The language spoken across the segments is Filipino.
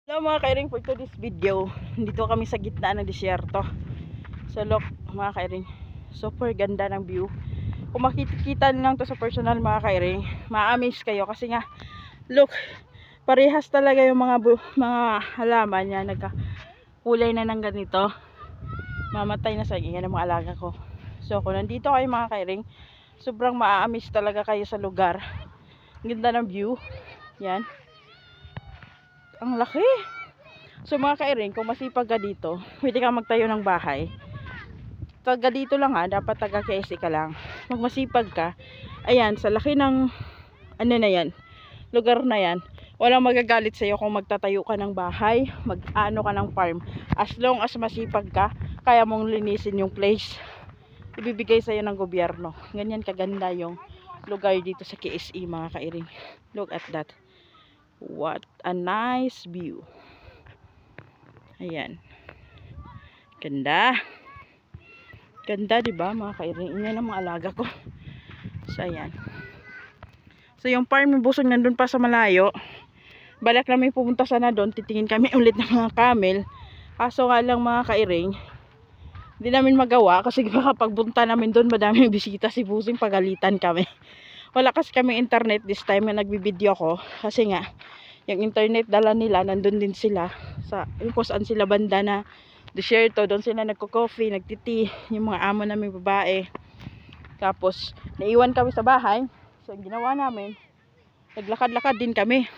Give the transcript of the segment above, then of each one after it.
Hello mga kairing, for today's video, dito kami sa gitna ng disyerto. So look mga kairing, super ganda ng view. Kung makikita lang to sa personal mga kairing, ma-amaze kayo kasi nga look, parehas talaga yung mga halaman niya, nagkakulay na ng ganito. Mamatay na sa ingay ng mga alaga ko. So kung nandito kayo mga kairing, sobrang ma-amaze talaga kayo sa lugar. Ganda ng view. Yan. Ang laki. So mga kairing, kung masipag ka dito, pwede kang magtayo ng bahay. Taga dito lang dapat taga KSA ka lang. Pag masipag ka, ayan, sa laki ng ano na yan, lugar na yan, walang magagalit sa'yo kung magtatayo ka ng bahay, mag-ano ka ng farm. As long as masipag ka, kaya mong linisin yung place, ibibigay sa'yo ng gobyerno. Ganyan kaganda yung lugar dito sa KSA mga kairing. Look at that. What a nice view. Ayan. Ganda. Ganda, diba mga kairing? Yan ang mga alaga ko. So, ayan. So, yung farm yung busog nandun pa sa malayo. Balak namin pumunta sana doon. Titingin kami ulit ng mga camel. Kaso nga lang mga kairing, hindi namin magawa. Kasi baka pagbunta namin doon, madaming bisita si Busing, pagalitan kami. Wala kasi kami internet this time na nagbibideo ko. Kasi nga, yung internet dala nila, nandun din sila. Sa kung saan sila banda na desierto, doon sila nagko-coffee, nagtiti, yung mga amo namin babae. Tapos, naiwan kami sa bahay. So, ang ginawa namin, naglakad-lakad din kami.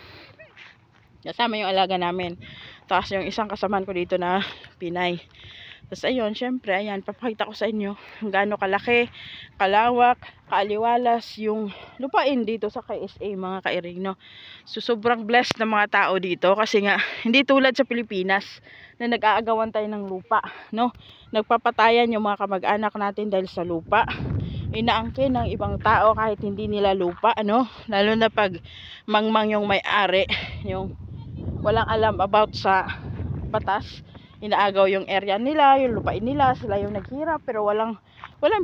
Kasama yung alaga namin. Tapos, yung isang kasamaan ko dito na Pinay. Tapos ayun, syempre, ayan, papakita ko sa inyo kung gaano kalaki, kalawak, kaaliwalas yung lupain dito sa KSA mga kairing, no? So sobrang blessed ng mga tao dito kasi nga, hindi tulad sa Pilipinas na nag-aagawan tayo ng lupa, no? Nagpapatayan yung mga kamag-anak natin dahil sa lupa. Inaangkin ng ibang tao kahit hindi nila lupa, ano? Lalo na pag mangmang yung may-ari, yung walang alam about sa batas. Inaagaw yung area nila, yung lupain nila, sila yung naghirap pero walang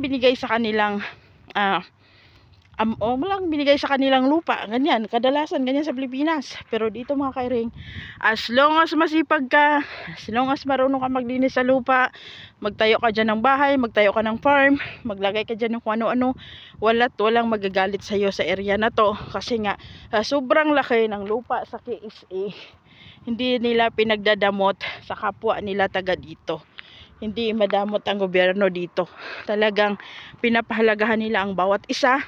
binigay sa kanilang walang binigay sa kanilang lupa. Ganyan, kadalasan ganyan sa Pilipinas. Pero dito mga kairing, as long as masipag ka, as long as marunong ka maglinis sa lupa, magtayo ka dyan ng bahay, magtayo ka ng farm, maglagay ka dyan ng kung ano-ano, walang magagalit sa iyo sa area na to. Kasi nga, sobrang laki ng lupa sa KSA. Hindi nila pinagdadamot sa kapwa nila taga dito. Hindi madamot ang gobyerno dito. Talagang pinapahalagahan nila ang bawat isa.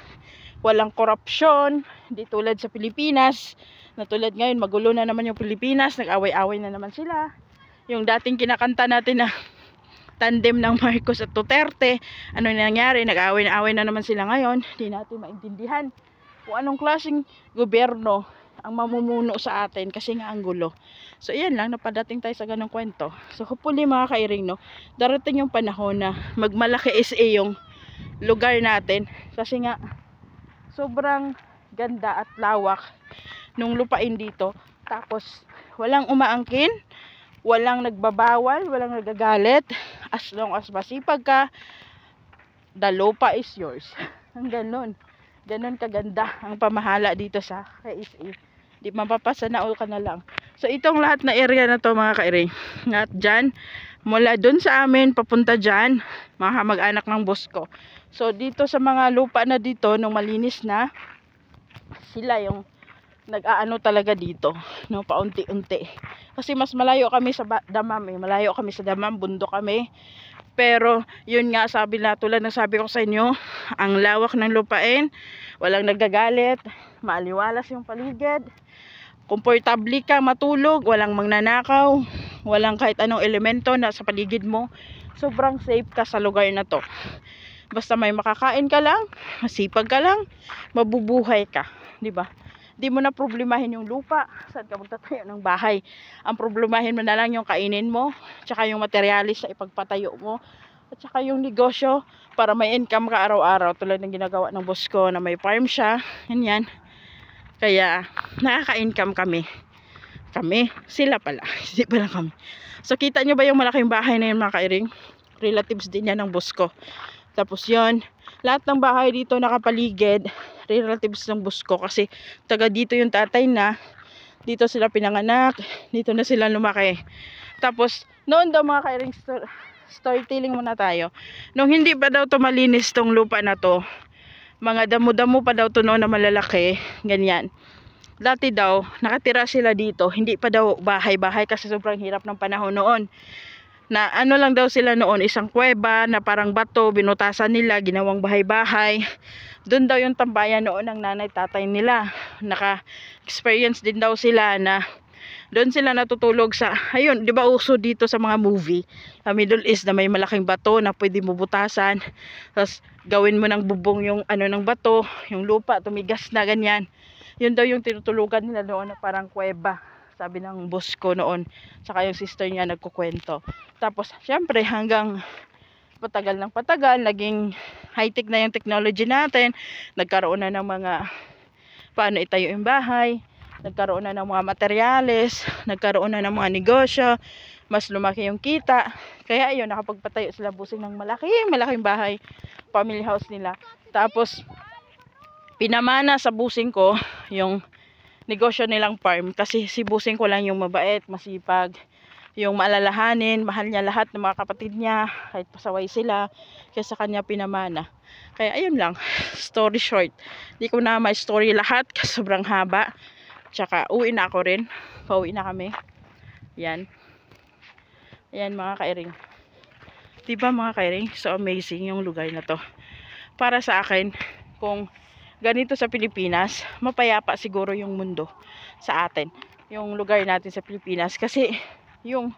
Walang korupsyon. Hindi tulad sa Pilipinas. Na tulad ngayon, magulo na naman yung Pilipinas. Nag-away-away na naman sila. Yung dating kinakanta natin na tandem ng Marcos at Duterte. Ano nangyari? Nag-away na naman sila ngayon. Hindi natin maintindihan kung anong klaseng gobyerno ang mamumuno sa atin kasi nga ang gulo. So yan lang, napadating tayo sa ganong kwento. So hopefully mga kairing, no, darating yung panahon na magmalaki SA yung lugar natin kasi nga sobrang ganda at lawak nung lupain dito. Tapos walang umaangkin, walang nagbabawal, walang nagagalit. As long as masipag ka, the lupa is yours. Ang ganon kaganda ang pamahala dito sa KSA. Di mapapasa na all ka na lang. So itong lahat na area na to mga kairing, at dyan, mula dun sa amin papunta dyan, mga mag-anak ng boss ko. So dito sa mga lupa na dito, nung malinis na, sila yung nag-aano talaga dito, no, paunti-unti. Kasi mas malayo kami sa Damam, malayo kami sa Damam, bundok kami. Pero yun nga, tulad ng sabi ko sa inyo, ang lawak ng lupain, walang nagagalit, maaliwalas yung paligid, komportable ka matulog, walang magnanakaw, walang kahit anong elemento na sa paligid mo. Sobrang safe ka sa lugar na to. Basta may makakain ka lang, masipag ka lang, mabubuhay ka, di ba? Di mo na problemahin yung lupa, saan ka magtatayo ng bahay. Ang problemahin mo na lang yung kainin mo, tsaka yung materialis na ipagpatayo mo, at tsaka yung negosyo para may income ka araw-araw, tulad ng ginagawa ng boss ko na may farm siya, ganyan. Kaya nakaka-income kami, sila pala, hindi pala kami. So kita nyo ba yung malaking bahay na yun mga kairing? Relatives din yan ng boss ko. Tapos yun, lahat ng bahay dito nakapaligid, relatives ng boss ko kasi taga dito yung tatay na, Dito sila pinanganak, dito na sila lumaki. Tapos noon daw mga kairing, storytelling muna tayo. Nung hindi pa daw to malinis tong lupa na to, mga damo-damo pa daw to noon na malalaki, ganyan. Dati daw, nakatira sila dito, hindi pa daw bahay-bahay kasi sobrang hirap ng panahon noon. Na ano lang daw sila noon, isang kuweba na parang bato, binutasan nila, ginawang bahay-bahay. Doon daw yung tambayan noon ng nanay tatay nila. Naka-experience din daw sila na doon sila natutulog sa, ayun, di ba uso dito sa mga movie, Middle East na may malaking bato na pwede mo butasan. Tapos gawin mo ng bubong yung ano ng bato, yung lupa, tumigas na ganyan. Yun daw yung tinutulugan nila noon na parang kuweba. Sabi ng boss ko noon, saka yung sister niya nagkukwento. Tapos, syempre, hanggang patagal ng patagal, naging high-tech na yung technology natin. Nagkaroon na ng mga, paano itayo yung bahay. Nagkaroon na ng mga materyales. Nagkaroon na ng mga negosyo. Mas lumaki yung kita. Kaya ayun, nakapagpatayo sila busing ng malaking bahay. Family house nila. Tapos, pinamana sa busing ko yung negosyo nilang farm kasi si busing ko lang yung mabait, masipag, yung maalalahanin, mahal niya lahat ng mga kapatid niya kahit pasaway sila, kaya sa kanya pinamana. Kaya ayun lang, story short, di ko na may story lahat kasi sobrang haba. Tsaka uwi na ako rin, pauwi na kami. Yan mga kairing, diba mga kairing, so amazing yung lugar na to. Para sa akin, kung ganito sa Pilipinas, mapayapa siguro yung mundo sa atin, yung lugar natin sa Pilipinas, kasi yung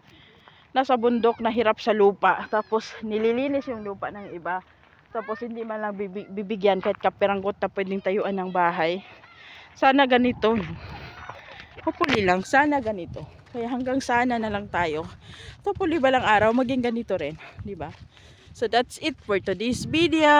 nasa bundok na hirap sa lupa, tapos nililinis yung lupa ng iba, tapos hindi man lang bibigyan kahit kapiranggot na pwedeng tayuan ng bahay. Sana ganito, hopefully lang, sana ganito. Kaya hanggang sana na lang tayo, hopefully balang araw maging ganito rin, diba? So that's it for today's video.